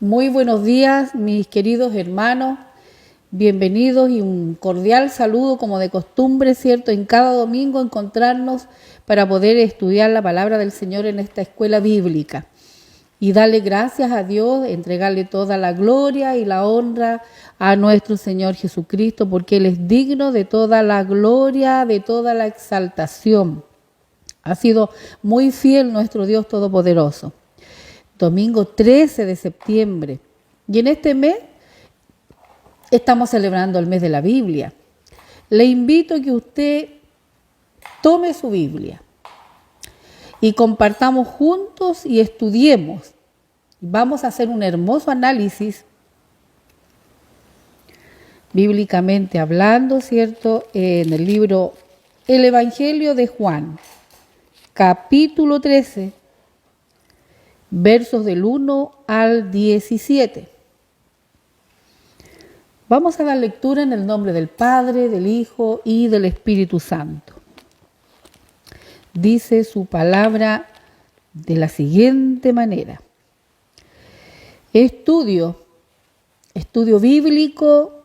Muy buenos días, mis queridos hermanos. Bienvenidos y un cordial saludo, como de costumbre, ¿cierto? En cada domingo encontrarnos para poder estudiar la palabra del Señor en esta escuela bíblica. Y darle gracias a Dios, entregarle toda la gloria y la honra a nuestro Señor Jesucristo, porque Él es digno de toda la gloria, de toda la exaltación. Ha sido muy fiel nuestro Dios Todopoderoso. Domingo 13 de septiembre. Y en este mes estamos celebrando el mes de la Biblia. Le invito a que usted tome su Biblia y compartamos juntos y estudiemos. Vamos a hacer un hermoso análisis, bíblicamente hablando, ¿cierto? En el libro El Evangelio de Juan, capítulo 13, versos del 1 al 17. Vamos a dar lectura en el nombre del Padre, del Hijo y del Espíritu Santo. Dice su palabra de la siguiente manera. Estudio bíblico.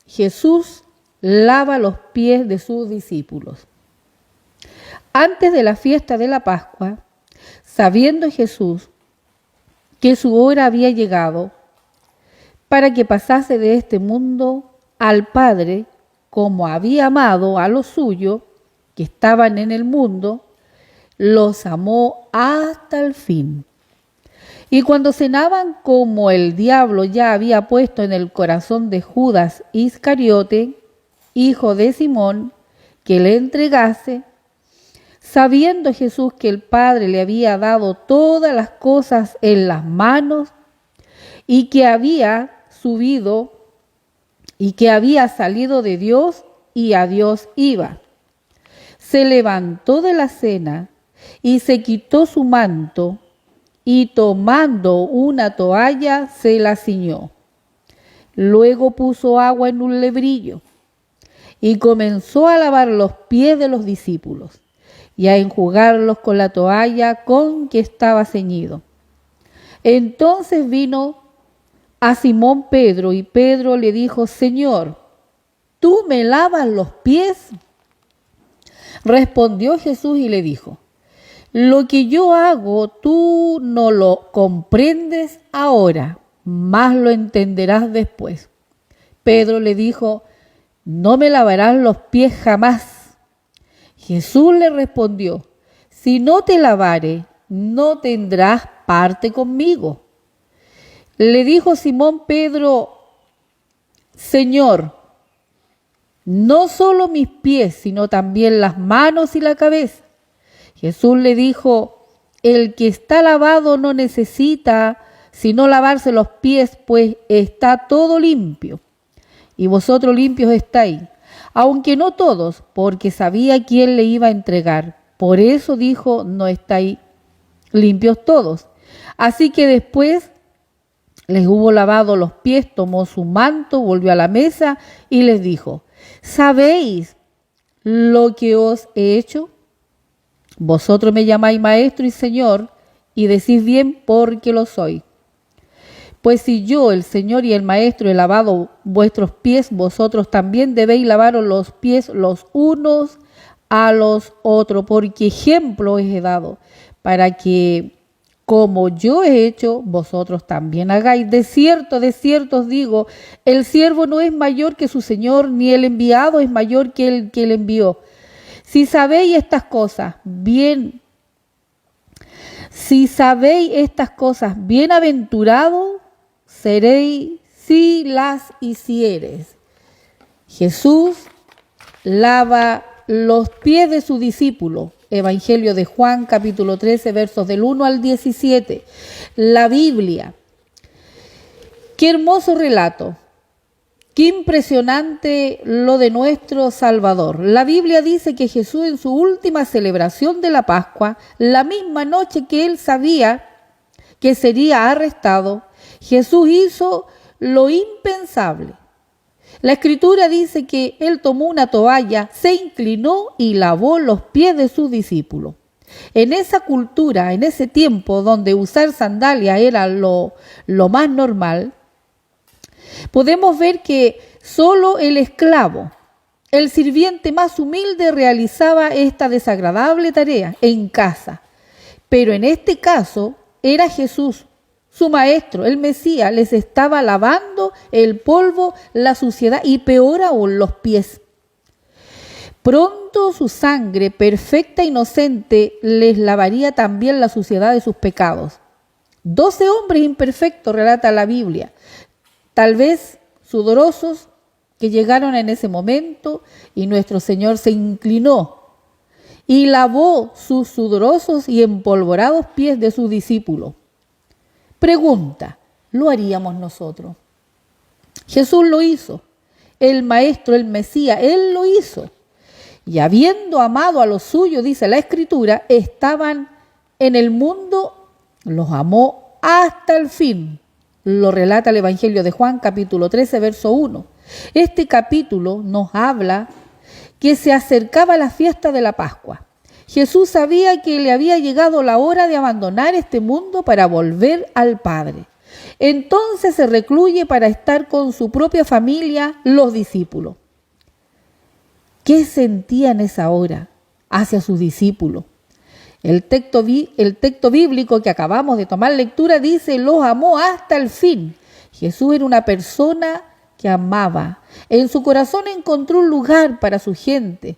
Jesús lava los pies de sus discípulos. Antes de la fiesta de la Pascua, sabiendo Jesús que su hora había llegado para que pasase de este mundo al Padre, como había amado a los suyos que estaban en el mundo, los amó hasta el fin. Y cuando cenaban, como el diablo ya había puesto en el corazón de Judas Iscariote, hijo de Simón, que le entregase, sabiendo Jesús que el Padre le había dado todas las cosas en las manos y que había salido de Dios y a Dios iba, se levantó de la cena y se quitó su manto y tomando una toalla se la ciñó. Luego puso agua en un lebrillo y comenzó a lavar los pies de los discípulos y a enjugarlos con la toalla con que estaba ceñido. Entonces vino a Simón Pedro y Pedro le dijo: Señor, ¿tú me lavas los pies? Respondió Jesús y le dijo: lo que yo hago tú no lo comprendes ahora, mas lo entenderás después. Pedro le dijo: no me lavarás los pies jamás. Jesús le respondió: si no te lavare, no tendrás parte conmigo. Le dijo Simón Pedro: Señor, no solo mis pies, sino también las manos y la cabeza. Jesús le dijo: el que está lavado no necesita sino lavarse los pies, pues está todo limpio. Y vosotros limpios estáis, aunque no todos, porque sabía quién le iba a entregar. Por eso dijo: no estáis limpios todos. Así que después les hubo lavado los pies, tomó su manto, volvió a la mesa y les dijo: ¿sabéis lo que os he hecho? Vosotros me llamáis maestro y señor, y decís bien porque lo soy. Pues si yo, el Señor y el Maestro, he lavado vuestros pies, vosotros también debéis lavaros los pies los unos a los otros, porque ejemplo os he dado, para que, como yo he hecho, vosotros también hagáis. De cierto os digo, el siervo no es mayor que su Señor, ni el enviado es mayor que el que le envió. Si sabéis estas cosas, bienaventurados seréis si las hiciereis. Jesús lava los pies de su discípulo. Evangelio de Juan, capítulo 13, versos del 1 al 17. La Biblia. Qué hermoso relato. Qué impresionante lo de nuestro Salvador. La Biblia dice que Jesús, en su última celebración de la Pascua, la misma noche que él sabía que sería arrestado, Jesús hizo lo impensable. La Escritura dice que él tomó una toalla, se inclinó y lavó los pies de sus discípulos. En esa cultura, en ese tiempo donde usar sandalia era lo más normal, podemos ver que solo el esclavo, el sirviente más humilde, realizaba esta desagradable tarea en casa. Pero en este caso era Jesús, su maestro, el Mesías, les estaba lavando el polvo, la suciedad y peor aún los pies. Pronto su sangre, perfecta e inocente, les lavaría también la suciedad de sus pecados. 12 hombres imperfectos, relata la Biblia, tal vez sudorosos, que llegaron en ese momento, y nuestro Señor se inclinó y lavó sus sudorosos y empolvorados pies de sus discípulos. Pregunta, ¿lo haríamos nosotros? Jesús lo hizo, el Maestro, el Mesías, Él lo hizo. Y habiendo amado a los suyos, dice la Escritura, estaban en el mundo, los amó hasta el fin. Lo relata el Evangelio de Juan, capítulo 13, verso 1. Este capítulo nos habla que se acercaba la fiesta de la Pascua. Jesús sabía que le había llegado la hora de abandonar este mundo para volver al Padre. Entonces se recluye para estar con su propia familia, los discípulos. ¿Qué sentía en esa hora hacia sus discípulos? El texto bíblico que acabamos de tomar lectura dice, los amó hasta el fin. Jesús era una persona que amaba. En su corazón encontró un lugar para su gente.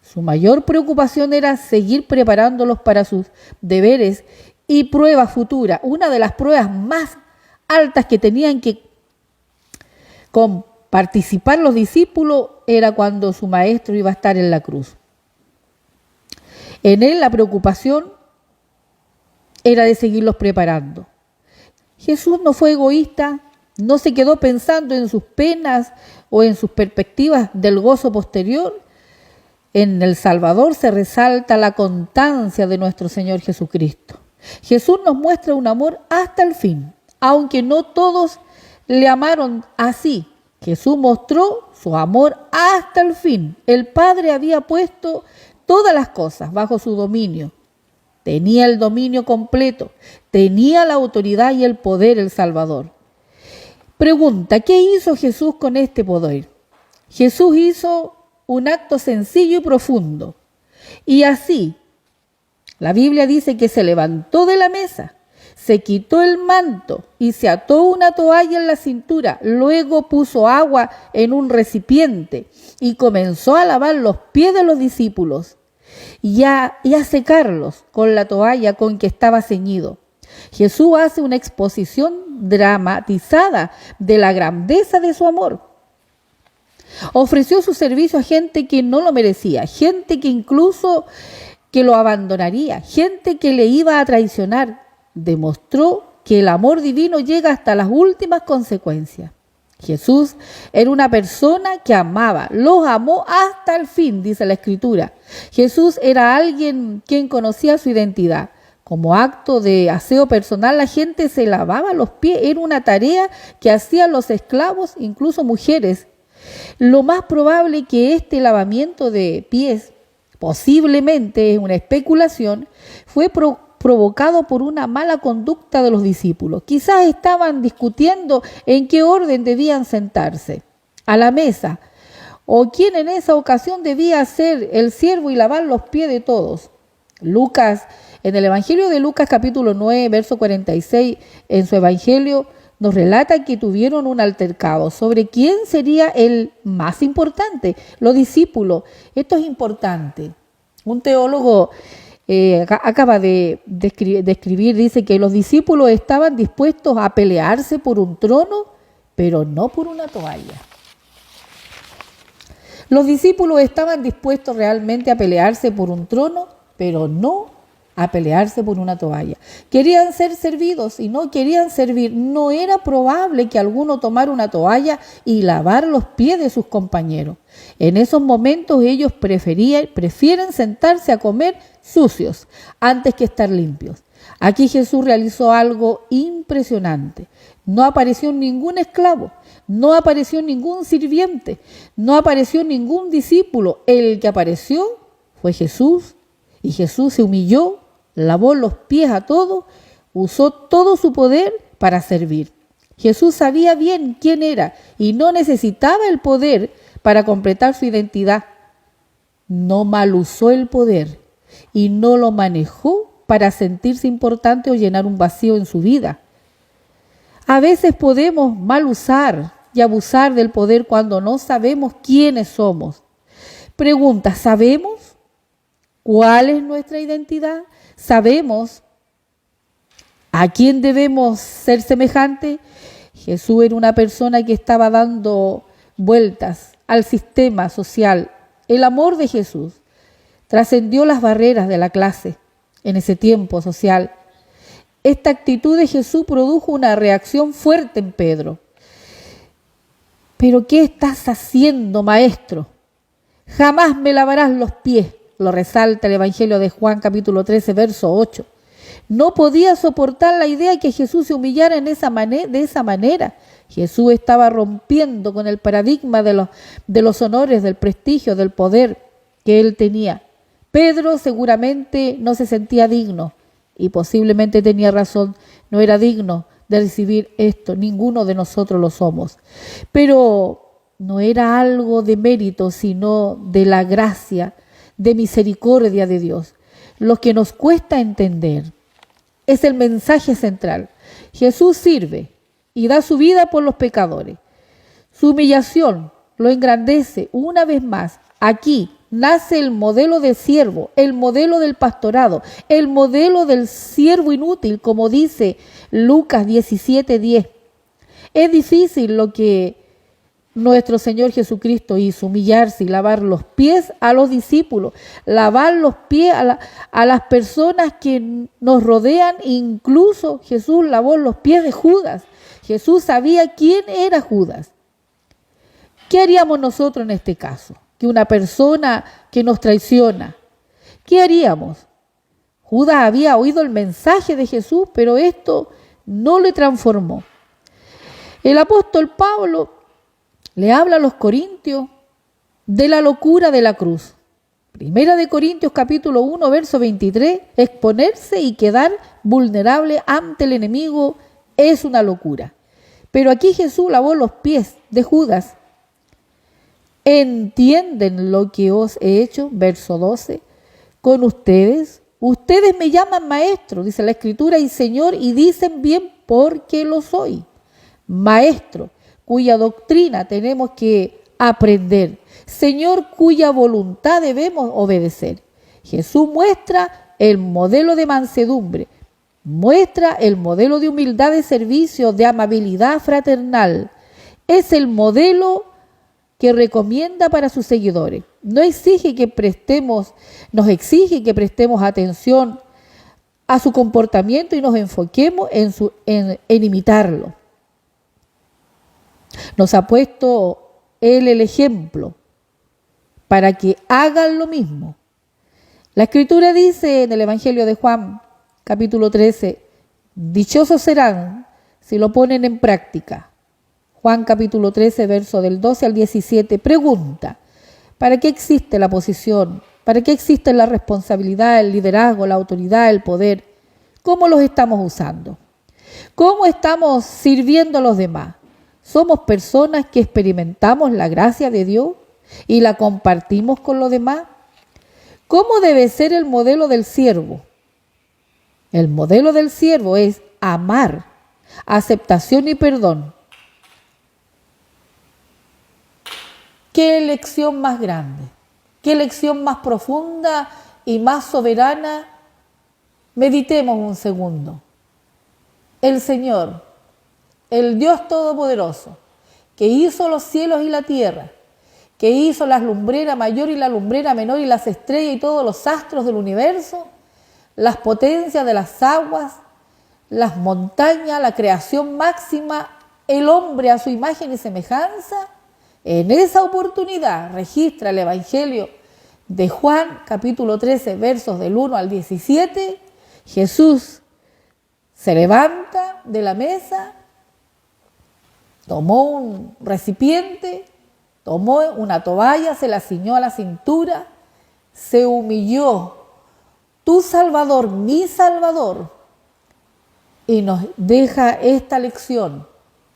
Su mayor preocupación era seguir preparándolos para sus deberes y pruebas futuras. Una de las pruebas más altas que tenían que participar los discípulos era cuando su maestro iba a estar en la cruz. En él la preocupación era de seguirlos preparando. Jesús no fue egoísta, no se quedó pensando en sus penas o en sus perspectivas del gozo posterior. En el Salvador se resalta la constancia de nuestro Señor Jesucristo. Jesús nos muestra un amor hasta el fin, aunque no todos le amaron así. Jesús mostró su amor hasta el fin. El Padre había puesto todas las cosas bajo su dominio. Tenía el dominio completo, tenía la autoridad y el poder el Salvador. Pregunta, ¿qué hizo Jesús con este poder? Jesús hizo un acto sencillo y profundo. Y así, la Biblia dice que se levantó de la mesa, se quitó el manto y se ató una toalla en la cintura. Luego puso agua en un recipiente y comenzó a lavar los pies de los discípulos y a secarlos con la toalla con que estaba ceñido. Jesús hace una exposición dramatizada de la grandeza de su amor. Ofreció su servicio a gente que no lo merecía, gente que incluso que lo abandonaría, gente que le iba a traicionar. Demostró que el amor divino llega hasta las últimas consecuencias. Jesús era una persona que amaba, los amó hasta el fin, dice la Escritura. Jesús era alguien quien conocía su identidad. Como acto de aseo personal, la gente se lavaba los pies. Era una tarea que hacían los esclavos, incluso mujeres. Lo más probable que este lavamiento de pies, posiblemente es una especulación, fue provocado por una mala conducta de los discípulos. Quizás estaban discutiendo en qué orden debían sentarse a la mesa, o quién en esa ocasión debía ser el siervo y lavar los pies de todos. Lucas, en el Evangelio de Lucas capítulo 9, verso 46, en su Evangelio nos relata que tuvieron un altercado sobre quién sería el más importante, los discípulos. Esto es importante. Un teólogo acaba de escribir, dice que los discípulos estaban dispuestos a pelearse por un trono, pero no por una toalla. Los discípulos estaban dispuestos realmente a pelearse por un trono, pero no a pelearse por una toalla. Querían ser servidos y no querían servir. No era probable que alguno tomara una toalla y lavar los pies de sus compañeros. En esos momentos ellos prefieren sentarse a comer sucios antes que estar limpios. Aquí Jesús realizó algo impresionante. No apareció ningún esclavo, no apareció ningún sirviente, no apareció ningún discípulo. El que apareció fue Jesús Y Jesús se humilló, lavó los pies a todos, usó todo su poder para servir. Jesús sabía bien quién era y no necesitaba el poder para completar su identidad. No mal usó el poder y no lo manejó para sentirse importante o llenar un vacío en su vida. A veces podemos mal usar y abusar del poder cuando no sabemos quiénes somos. Pregunta, ¿sabemos cuál es nuestra identidad? ¿Sabemos a quién debemos ser semejantes? Jesús era una persona que estaba dando vueltas al sistema social. El amor de Jesús trascendió las barreras de la clase en ese tiempo social. Esta actitud de Jesús produjo una reacción fuerte en Pedro. ¿Pero qué estás haciendo, maestro? Jamás me lavarás los pies, lo resalta el Evangelio de Juan capítulo 13, verso 8. No podía soportar la idea de que Jesús se humillara de esa manera. Jesús estaba rompiendo con el paradigma de los honores, del prestigio, del poder que él tenía. Pedro seguramente no se sentía digno y posiblemente tenía razón, no era digno de recibir esto, ninguno de nosotros lo somos. Pero no era algo de mérito, sino de la gracia, de misericordia de Dios. Lo que nos cuesta entender es el mensaje central. Jesús sirve y da su vida por los pecadores. Su humillación lo engrandece una vez más. Aquí nace el modelo de siervo, el modelo del pastorado, el modelo del siervo inútil, como dice Lucas 17:10. Es difícil lo que nuestro Señor Jesucristo hizo, humillarse y lavar los pies a los discípulos, lavar los pies a las personas que nos rodean. Incluso Jesús lavó los pies de Judas. Jesús sabía quién era Judas. ¿Qué haríamos nosotros en este caso? Que una persona que nos traiciona, ¿qué haríamos? Judas había oído el mensaje de Jesús, pero esto no le transformó. El apóstol Pablo le habla a los corintios de la locura de la cruz. Primera de Corintios capítulo 1, verso 23, exponerse y quedar vulnerable ante el enemigo es una locura. Pero aquí Jesús lavó los pies de Judas. ¿Entienden lo que os he hecho? Verso 12. Con ustedes me llaman maestro, dice la Escritura, y Señor, y dicen bien porque lo soy. Maestro, cuya doctrina tenemos que aprender. Señor, cuya voluntad debemos obedecer. Jesús muestra el modelo de mansedumbre, muestra el modelo de humildad, de servicio, de amabilidad fraternal. Es el modelo que recomienda para sus seguidores. Nos exige que prestemos atención a su comportamiento y nos enfoquemos en imitarlo. Nos ha puesto Él el ejemplo para que hagan lo mismo. La Escritura dice en el Evangelio de Juan, capítulo 13, dichosos serán si lo ponen en práctica. Juan capítulo 13, verso del 12 al 17, pregunta, ¿para qué existe la posición? ¿Para qué existe la responsabilidad, el liderazgo, la autoridad, el poder? ¿Cómo los estamos usando? ¿Cómo estamos sirviendo a los demás? ¿Somos personas que experimentamos la gracia de Dios y la compartimos con los demás? ¿Cómo debe ser el modelo del siervo? El modelo del siervo es amar, aceptación y perdón. ¿Qué lección más grande? ¿Qué lección más profunda y más soberana? Meditemos un segundo. El Señor, el Dios Todopoderoso, que hizo los cielos y la tierra, que hizo la lumbrera mayor y la lumbrera menor y las estrellas y todos los astros del universo, las potencias de las aguas, las montañas, la creación máxima, el hombre a su imagen y semejanza. En esa oportunidad registra el Evangelio de Juan, capítulo 13, versos del 1 al 17, Jesús se levanta de la mesa, tomó un recipiente, tomó una toalla, se la ciñó a la cintura, se humilló tu Salvador, mi Salvador, y nos deja esta lección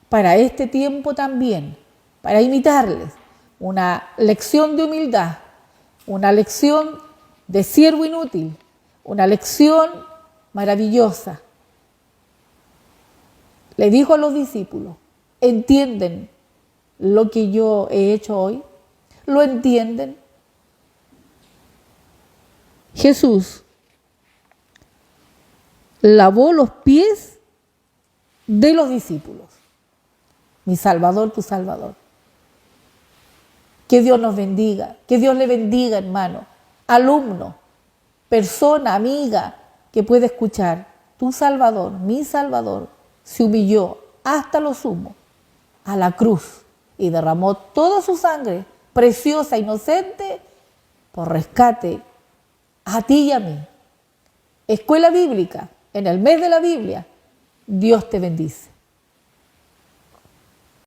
para este tiempo también, para imitarles, una lección de humildad, una lección de siervo inútil, una lección maravillosa. Le dijo a los discípulos, ¿entienden lo que yo he hecho hoy? ¿Lo entienden? Jesús lavó los pies de los discípulos. Mi Salvador, tu Salvador. Que Dios nos bendiga, que Dios le bendiga, hermano, alumno, persona, amiga, que puede escuchar. Tu Salvador, mi Salvador, se humilló hasta lo sumo a la cruz y derramó toda su sangre, preciosa, inocente, por rescate a ti y a mí. Escuela Bíblica, en el mes de la Biblia, Dios te bendice.